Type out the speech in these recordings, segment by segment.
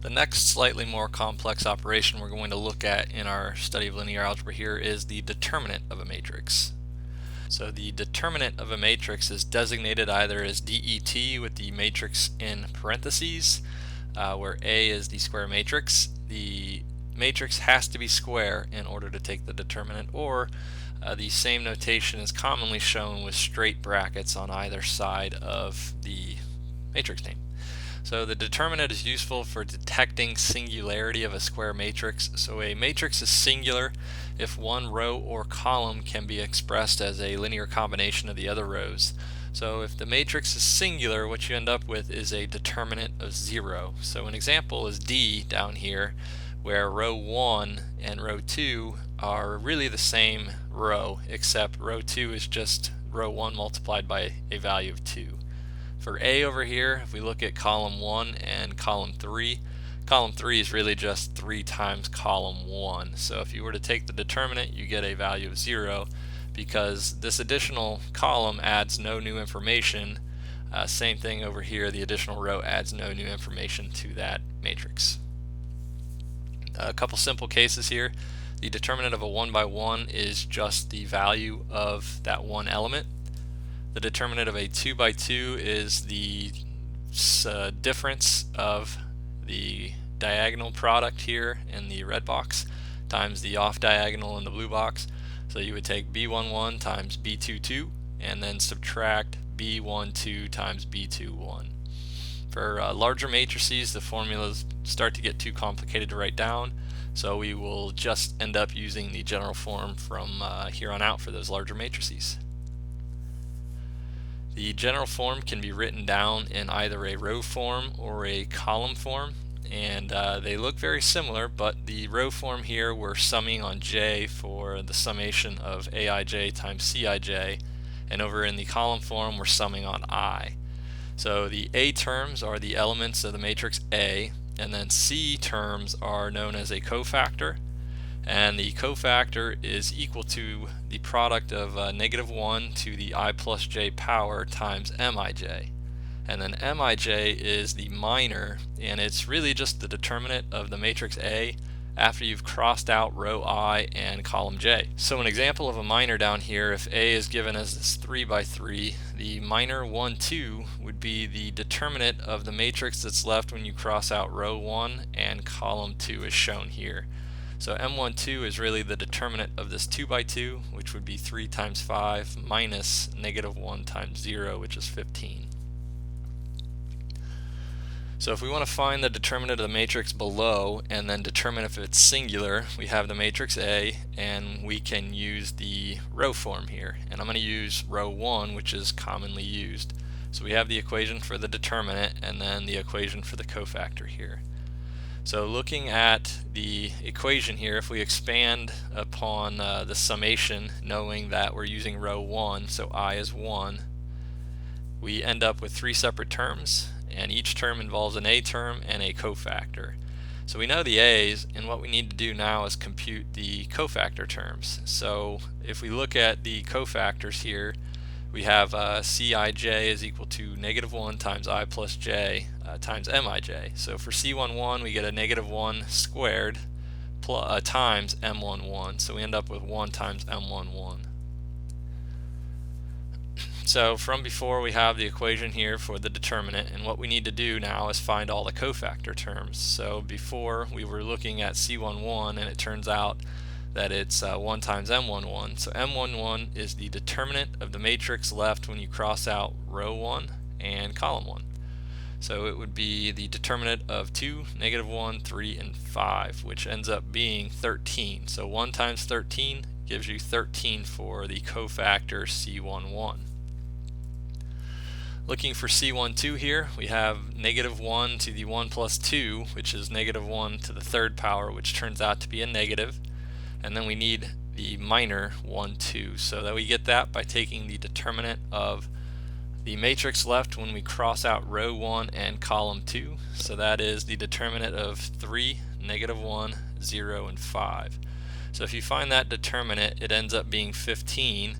The next slightly more complex operation we're going to look at in our study of linear algebra here is the determinant of a matrix. So the determinant of a matrix is designated either as DET with the matrix in parentheses, where A is the square matrix. The matrix has to be square in order to take the determinant, or the same notation is commonly shown with straight brackets on either side of the matrix name. So the determinant is useful for detecting singularity of a square matrix. So a matrix is singular if one row or column can be expressed as a linear combination of the other rows. So if the matrix is singular, what you end up with is a determinant of 0. So an example is D down here, where row 1 and row 2 are really the same row, except row 2 is just row 1 multiplied by a value of 2. For A over here, if we look at column 1 and column 3 is really just 3 times column 1. So if you were to take the determinant, you get a value of 0 because this additional column adds no new information. Same thing over here, the additional row adds no new information to that matrix. A couple simple cases here. The determinant of a 1 by 1 is just the value of that one element. The determinant of a 2 by 2 is the difference of the diagonal product here in the red box times the off diagonal in the blue box. So you would take B11 times B22 and then subtract B12 times B21. For larger matrices, the formulas start to get too complicated to write down, so we will just end up using the general form from here on out for those larger matrices. The general form can be written down in either a row form or a column form, and they look very similar, but the row form here we're summing on j for the summation of aij times cij, and over in the column form we're summing on I. So the A terms are the elements of the matrix A, and then C terms are known as a cofactor, and the cofactor is equal to the product of -1 to the I plus j power times mij. And then mij is the minor, and it's really just the determinant of the matrix A after you've crossed out row I and column j. So an example of a minor down here, if A is given as this 3 by 3, the minor 1, 2 would be the determinant of the matrix that's left when you cross out row 1 and column 2 is shown here. So M12 is really the determinant of this 2 by 2, which would be 3 times 5 minus -1 times 0, which is 15. So if we want to find the determinant of the matrix below and then determine if it's singular, we have the matrix A, and we can use the row form here. And I'm going to use row 1, which is commonly used. So we have the equation for the determinant and then the equation for the cofactor here. So looking at the equation here, if we expand upon the summation, knowing that we're using row 1, so I is 1, we end up with 3 separate terms, and each term involves an A term and a cofactor. So we know the A's, and what we need to do now is compute the cofactor terms. So if we look at the cofactors here, we have Cij is equal to -1 times I plus j times Mij. So for C11 we get a -1 squared times M11, so we end up with 1 times M11. So from before we have the equation here for the determinant, and what we need to do now is find all the cofactor terms. So before we were looking at C11 and it turns out that it's 1 times M11. So M11 is the determinant of the matrix left when you cross out row 1 and column 1. So it would be the determinant of 2, -1, 3, and 5, which ends up being 13. So 1 times 13 gives you 13 for the cofactor C11. Looking for C12 here, we have -1 to the 1 plus 2, which is -1 to the third power, which turns out to be a negative. And then we need the minor 1, 2. So that we get that by taking the determinant of the matrix left when we cross out row 1 and column 2. So that is the determinant of 3, -1, 0, and 5. So if you find that determinant, it ends up being 15.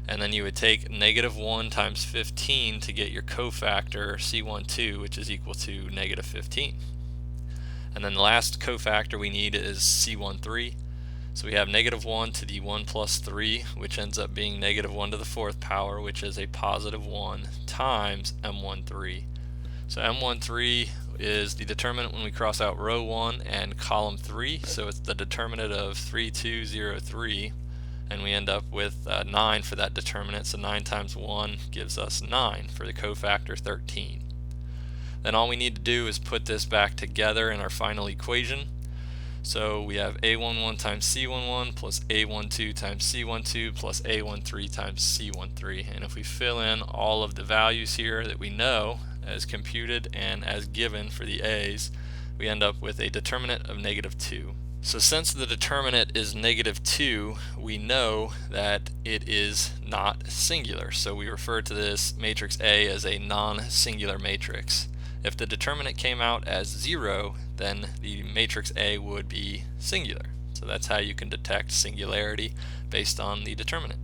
And then you would take -1 times 15 to get your cofactor C12, which is equal to -15. And then the last cofactor we need is C13. So we have -1 to the 1 plus 3, which ends up being -1 to the 4th power, which is a positive 1, times M13. So M13 is the determinant when we cross out row 1 and column 3, so it's the determinant of 3, 2, 0, 3, and we end up with 9 for that determinant, so 9 times 1 gives us 9 for the cofactor 13. Then all we need to do is put this back together in our final equation. So we have A11 times C11 plus A12 times C12 plus A13 times C13. And if we fill in all of the values here that we know as computed and as given for the A's, we end up with a determinant of -2. So since the determinant is -2, we know that it is not singular. So we refer to this matrix A as a non-singular matrix. If the determinant came out as 0, then the matrix A would be singular. So that's how you can detect singularity based on the determinant.